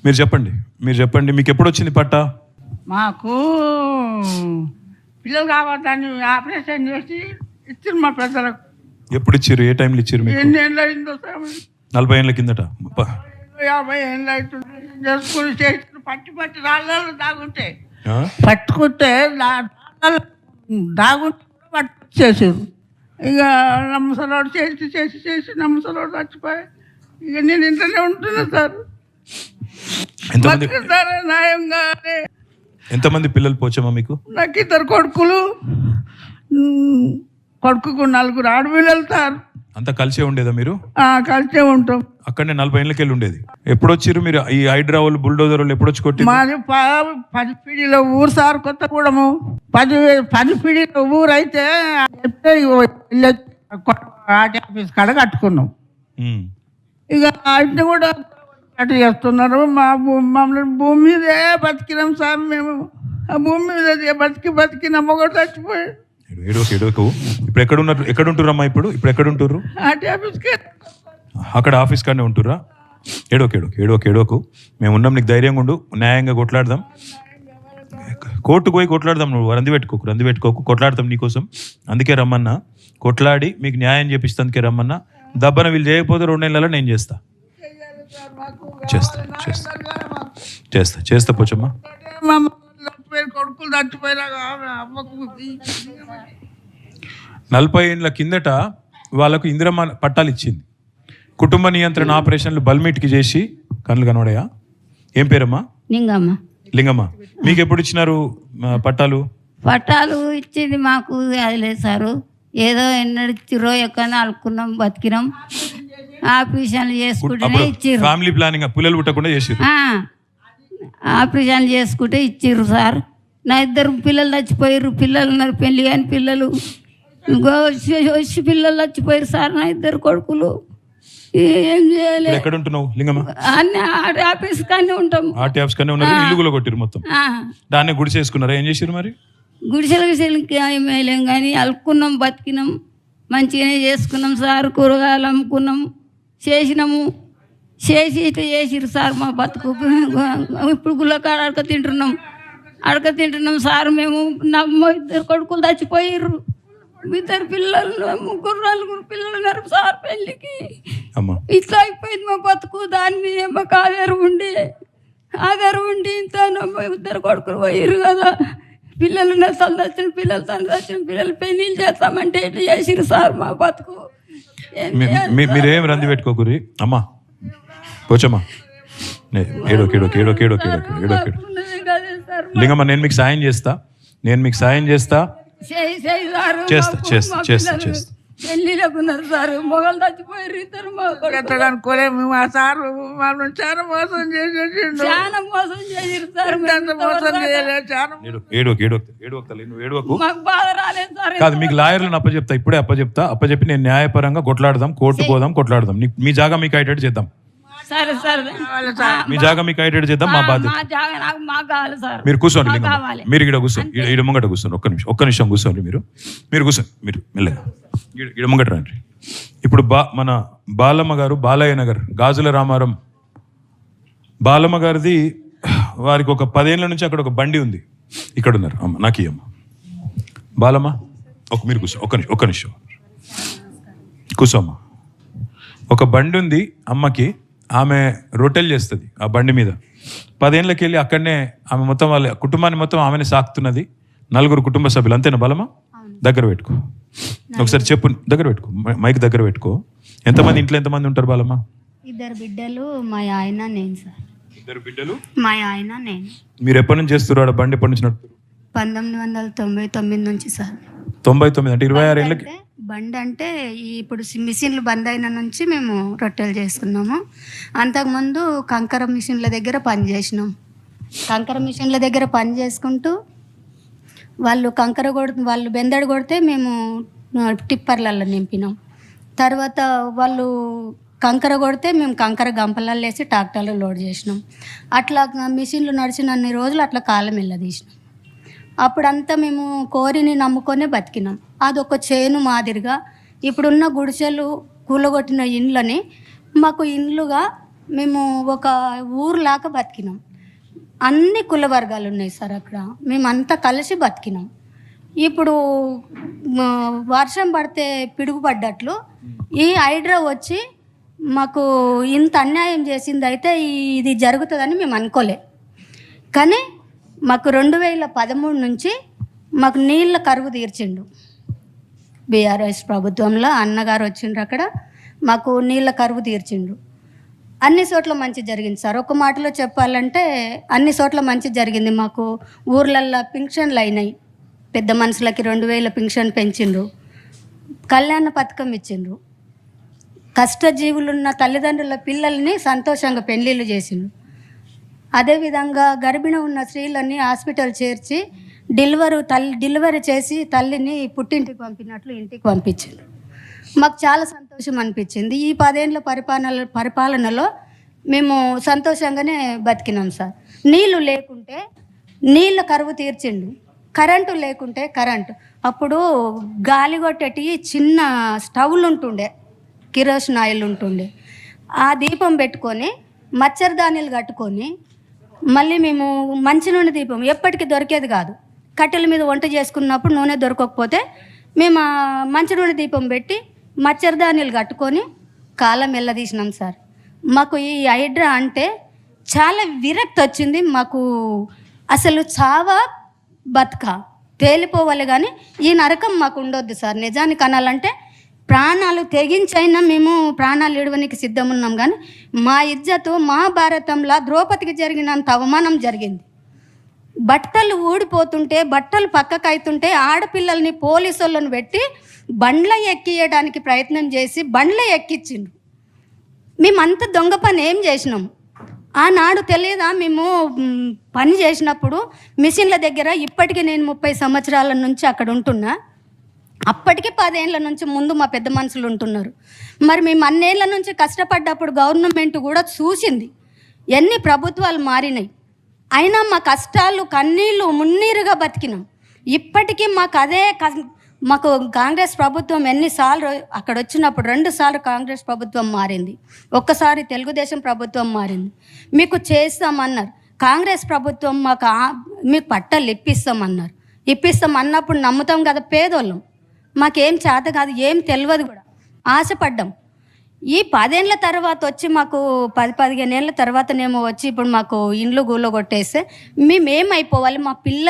మీరు చెప్పండి మీకు ఎప్పుడు వచ్చింది పట్టా? మాకు పిల్లలు కావద్దని ఆపరేషన్ చేసి ఇచ్చారు మా పెద్దలకు. ఎప్పుడు ఇచ్చారు? ఏ టైంలో ఇచ్చారు మీకు? ఎన్ని ఏళ్ళు అయిందో సార్? 40 ఏళ్ళ కిందట. 50 ఏళ్ళు అవుతుంది. చేసుకుని చేసి పట్టి రాళ్ళలో దాగుంటే ఆ? పట్టుకుంటే దాగుంటే పట్టుచేసారు. ఇక నమ్మసలోడు చేసి నమ్మసలోడు చచ్చిపోయి ఇక నేను ఇంట్లోనే ఉంటున్నా సార్. ఎంతమంది సార్ న్యాయంగా ఎంతమంది పిల్లలు పోచమ్మా మీకు? నాకు 2 కొడుకులు, కొడుకుకు 4 ఆడపిల్లలు సార్. అంతా కలిసే ఉండేదా మీరు? కలిసే ఉంటాం. అక్కడనే 40 ఏళ్ళకి వెళ్ళి ఉండేది. ఎప్పుడు వచ్చారు మీరు? ఈ హైడ్రా వాళ్ళు బుల్డోజర్ వాళ్ళు ఎప్పుడు వచ్చి కొట్టి? మాది 10 పీడీల ఊరు సార్, కొత్తగూడెము. 10 పీడీల ఊరు అయితే చెప్తే ఆర్టీ ఆఫీస్ కాడ కట్టుకున్నాం. ఇక ఇంటి కూడా అటు చేస్తున్నారు. మమ్మల్ని భూమి మీదే బతికినాం సార్. మేము ఆ భూమి మీద బతికి నమ్మకం చచ్చిపోయి. ఏడోకు. ఇప్పుడు ఎక్కడ ఉంటురమ్మా? ఇప్పుడు ఎక్కడ ఉంటుర్రు? ఆర్టీ ఆఫీస్కి. అక్కడ ఆఫీస్ కాడనే ఉంటుర్రా? ఏడోకు. మేము ఉన్నాం, నీకు ధైర్యంగా ఉండు. న్యాయంగా కొట్లాడదాం. కోర్టుకు పోయి కొట్లాడదాం. నువ్వు రంది పెట్టుకోకు. కొట్లాడతాం నీకోసం. అందుకే రమ్మన్నా. కొట్లాడి మీకు న్యాయం చేపిస్తానికే రమ్మన్నా. దబ్బన వీళ్ళు చేయకపోతే 2 నెలలలో నేను చేస్తా పోచమ్మా. కొడుకులు చచ్చిపోయినా 40 ఏళ్ళ కిందట వాళ్ళకు ఇందిరమ్మ పట్టాలు ఇచ్చింది. కుటుంబ నియంత్రణ ఆపరేషన్లు బల్మీట్కి చేసి. కళ్ళు కనబడయా? ఏం పేరమ్మా? లింగమ్మ. మీకు ఎప్పుడు ఇచ్చినారు పట్టాలు? పట్టాలు ఇచ్చింది మాకు అది లేదు సారు. ఏదో ఎన్నడిచ్చిరో ఎక్కడ అలుకున్నాం, బతికినాం. ఆపరేషన్లు చేసుకుంటేనే ఇచ్చిర్రు. ఫ్యామిలీ ప్లానింగ్, పిల్లలు పుట్టకుండా చేసిర్రు. ఆపరేషన్లు చేసుకుంటే ఇచ్చిర్రు సార్. నా 2 పిల్లలు చచ్చిపోయారు. పిల్లలు ఉన్నారు, పెళ్లి కాని పిల్లలు. వచ్చి పిల్లలు చచ్చిపోయారు సార్. నా 2 కొడుకులు. ఏం చేయాలి? ఎక్కడ ఉంటున్నావు లింగమ్మ? అన్ని ఆఫీస్ కానీ ఉంటాం. ఆర్టీ ఆఫీస్ కానీ ఉన్నారు. ఇల్లు కూడా కొట్టిరు మొత్తం. దాన్ని గుడిసేసుకున్నారా? ఏం చేసిరు మరి? గుడిసెలకి మేలేం కానీ అలుక్కున్నాం, బతికినాం, మంచిగానే చేసుకున్నాం సార్. కూరగాయలు అమ్ముకున్నాం, చేసినాము. చేసి ఇట్లా చేసిరు సార్ మా బతుకు. ఇప్పుడు గుళ్ళకాడ అడక తింటున్నాం సార్. మేము 2 కొడుకులు చచ్చిపోయారు. 2 పిల్లలు, 3-4 పిల్లలు ఉన్నారు సార్ పెళ్ళికి. ఇట్లా అయిపోయింది మా బతుకు. దాని మీద మాకు ఆధారం ఉండి ఇంత 2 కొడుకులు పోయారు కదా. పిల్లలు తలదచ్చిన పిల్లలు పెళ్ళిళ్ళు చేస్తామంటే ఇట్లా చేసిరు సార్ మా బతుకు. మీరేం రంది పెట్టుకోకూరి అమ్మా. పోచమ్మా ఏడోకేడో లింగమ్మ, నేను మీకు సాయం చేస్తా. పెళ్ళిళ్ళకున్నారు సార్. మొగలు చచ్చిపోయారు 2 అనుకోలేము. మా సార్ మమ్మల్ని చాలా మోసం చేసేసిండు. చాలా మోసం చేసిరు సార్. మోసం చేయలేదు. మాకు బాధ రాలేదు సార్. కాదు, మీకు లాయర్లను ఇప్పుడే అప్పచెప్పి నేను న్యాయపరంగా కొట్లాడదాం, కోర్టు పోదాం, కొట్లాడదాం. మీ జాగా మీకు ఐటెడ్ చేద్దాం. సరే సార్, మీ జాగా మీకు ఐటెడ్ చేద్దాం. మా బాధ్యత. మీరు కూర్చోండి లింగమ్మ. మీరు ఇక్కడ కూర్చోండి. ఈడ ముంగట కూర్చోండి. ఒక్క నిమిషం కూర్చోండి. మీరు కూర్చోండి. మీరు మెల్లగా ఈడ ముంగట రండి. ఇప్పుడు మన బాలమ్మ గారు, బాలయ్య నగర్, గాజుల రామారం బాలమ్మ గారిది. వారికి ఒక 10 ఏళ్ళ నుంచి అక్కడ ఒక బండి ఉంది. ఇక్కడ ఉన్నారు. అమ్మ నాకు అమ్మ బాలమ్మ, మీరు కూర్చో. ఒక్క నిమిషం కూర్చోమ్మ. ఒక బండి ఉంది అమ్మకి. ఆమె రొట్టెలు చేస్తుంది ఆ బండి మీద. 10 ఏళ్ళకి వెళ్ళి అక్కడనే ఆమె మొత్తం వాళ్ళ కుటుంబాన్ని మొత్తం ఆమెనే సాకుతున్నది. 4 కుటుంబ సభ్యులు. అంతేనా బాలమ్మ? దగ్గర పెట్టుకో ఒకసారి. చెప్పు. దగ్గర పెట్టుకో, మైక్ దగ్గర పెట్టుకో. ఇంట్లో ఎంతమంది ఉంటారు బాలమ్మ? 2 బిడ్డలు, మా ఆయన, నేను సార్. 2 బిడ్డలు, మా ఆయన, నేను. మీరు ఎప్పటి నుంచి చేస్తున్నారు బండి? ఎప్పటి నుంచి నడుపుతారు? 1999 నుంచి సార్. 99 అంటే 26 ఏళ్ళకి బండి. అంటే ఇప్పుడు మిషన్లు బంద్ అయిన నుంచి మేము రొట్టెలు చేస్తున్నాము. అంతకుముందు కంకర మిషన్ల దగ్గర పనిచేసినాం. కంకర మిషన్ల దగ్గర పని చేసుకుంటూ వాళ్ళు వాళ్ళు బెందడు కొడితే మేము టిప్పర్లలో నింపినాం. తర్వాత వాళ్ళు కంకర కొడితే మేము కంకర గంపలలో వేసి ట్రాక్టర్లో లోడ్ చేసినాం. అట్లా మిషన్లు నడిచినన్ని రోజులు అట్లా కాలం వెళ్ళదీసినాం. అప్పుడంతా మేము కోరిని నమ్ముకొనే బతికినాం. అదొక చేను మాదిరిగా. ఇప్పుడున్న గుడిసెలు కూలగొట్టిన ఇండ్లని మాకు ఇండ్లుగా మేము ఒక ఊర్లాగా బతికినాం. అన్ని కుల వర్గాలు ఉన్నాయి సార్ అక్కడ. మేమంతా కలిసి బతికినాం. ఇప్పుడు వర్షం పడితే పిడుగు పడ్డట్లు ఈ హైడ్రా వచ్చి మాకు ఇంత అన్యాయం చేసింది. అయితే ఇది జరుగుతుందని మేము అనుకోలే. కానీ మాకు 2013 నుంచి మాకు నీళ్ళ కరువు తీర్చిండు. బీఆర్ఎస్ ప్రభుత్వంలో అన్నగారు వచ్చిండ్రు, అక్కడ మాకు నీళ్ళ కరువు తీర్చిండు. అన్ని చోట్ల మంచి జరిగింది సార్. ఒక మాటలో చెప్పాలంటే అన్ని చోట్ల మంచి జరిగింది. మాకు ఊర్లల్లో పింఛన్లు అయినాయి. పెద్ద మనుషులకి 2000 పింఛన్ పెంచిండ్రు. కళ్యాణ పథకం ఇచ్చిండ్రు. కష్టజీవులున్న తల్లిదండ్రుల పిల్లల్ని సంతోషంగా పెళ్ళిళ్ళు చేసిండ్రు. అదేవిధంగా గర్భిణి ఉన్న స్త్రీలని హాస్పిటల్ చేర్చి డెలివరీ చేసి తల్లిని పుట్టింటికి పంపినట్లు ఇంటికి పంపించిండ్రు. మాకు చాలా సంతోషం అనిపించింది. ఈ 10 ఏళ్ళ పరిపాలనలో మేము సంతోషంగానే బతికినాం సార్. నీళ్లు లేకుంటే నీళ్ళ కరువు తీర్చిండు, కరెంటు లేకుంటే కరెంటు. అప్పుడు గాలి కొట్టేటి చిన్న స్టవ్లు ఉంటుండే, కిరోసిన్ ఆయిల్ ఉంటుండే. ఆ దీపం పెట్టుకొని మచ్చరదానీలు కట్టుకొని మళ్ళీ మేము మంచినూనె దీపం ఎప్పటికీ దొరికేది కాదు. కట్టెల మీద వంట చేసుకున్నప్పుడు నూనె దొరకకపోతే మేము మంచినూనె దీపం పెట్టి మచ్చరదానీలు కట్టుకొని కాలం వెళ్ళదీసినాం సార్. మాకు ఈ హైడ్రా అంటే చాలా విరక్తి వచ్చింది. మాకు అసలు చావా బతుక తేలిపోవాలి, కానీ ఈ నరకం మాకు ఉండొద్దు సార్. నిజానికి అనాలంటే ప్రాణాలు తెగించైనా మేము ప్రాణాలు ఇడవనికి సిద్ధం ఉన్నాం. కానీ మా ఇజ్జతు మహాభారతంలో ద్రౌపదికి జరిగినంత అవమానం జరిగింది. బట్టలు ఊడిపోతుంటే, బట్టలు పక్కకు అవుతుంటే ఆడపిల్లల్ని పోలీసు వాళ్ళని పెట్టి బండ్ల ఎక్కియడానికి ప్రయత్నం చేసి బండ్ల ఎక్కించిండ్రు. మేమంత దొంగ పని ఏం చేసినాం ఆనాడు తెలియదా? మేము పని చేసినప్పుడు మిషన్ల దగ్గర ఇప్పటికీ నేను 30 సంవత్సరాల నుంచి అక్కడ ఉంటున్నా. అప్పటికి 10 ఏళ్ళ నుంచి ముందు మా పెద్ద మనుషులు ఉంటున్నారు. మరి మేము అన్నేళ్ల నుంచి కష్టపడ్డప్పుడు గవర్నమెంట్ కూడా చూసింది. ఎన్ని ప్రభుత్వాలు మారినాయి, అయినా మా కష్టాలు కన్నీళ్ళు మున్నీరుగా బతికినాం. ఇప్పటికీ మాకు కాంగ్రెస్ ప్రభుత్వం ఎన్నిసార్లు అక్కడ వచ్చినప్పుడు 2 సార్లు కాంగ్రెస్ ప్రభుత్వం మారింది, ఒక్కసారి తెలుగుదేశం ప్రభుత్వం మారింది. మీకు చేస్తామన్నారు. కాంగ్రెస్ ప్రభుత్వం మీకు పట్టాలు ఇప్పిస్తామన్నారు. ఇప్పిస్తాం అన్నప్పుడు నమ్ముతాం కదా పేదోళ్ళం. మాకేం చేత కాదు, ఏం తెలియదు కూడా, ఆశపడ్డాం. ఈ 10 ఏళ్ళ తర్వాత వచ్చి మాకు 10-15 ఏళ్ళ తర్వాతనేమో వచ్చి ఇప్పుడు మాకు ఇండ్లు గూళ్ళ కొట్టేస్తే మేమేమైపోవాలి? మా పిల్లలు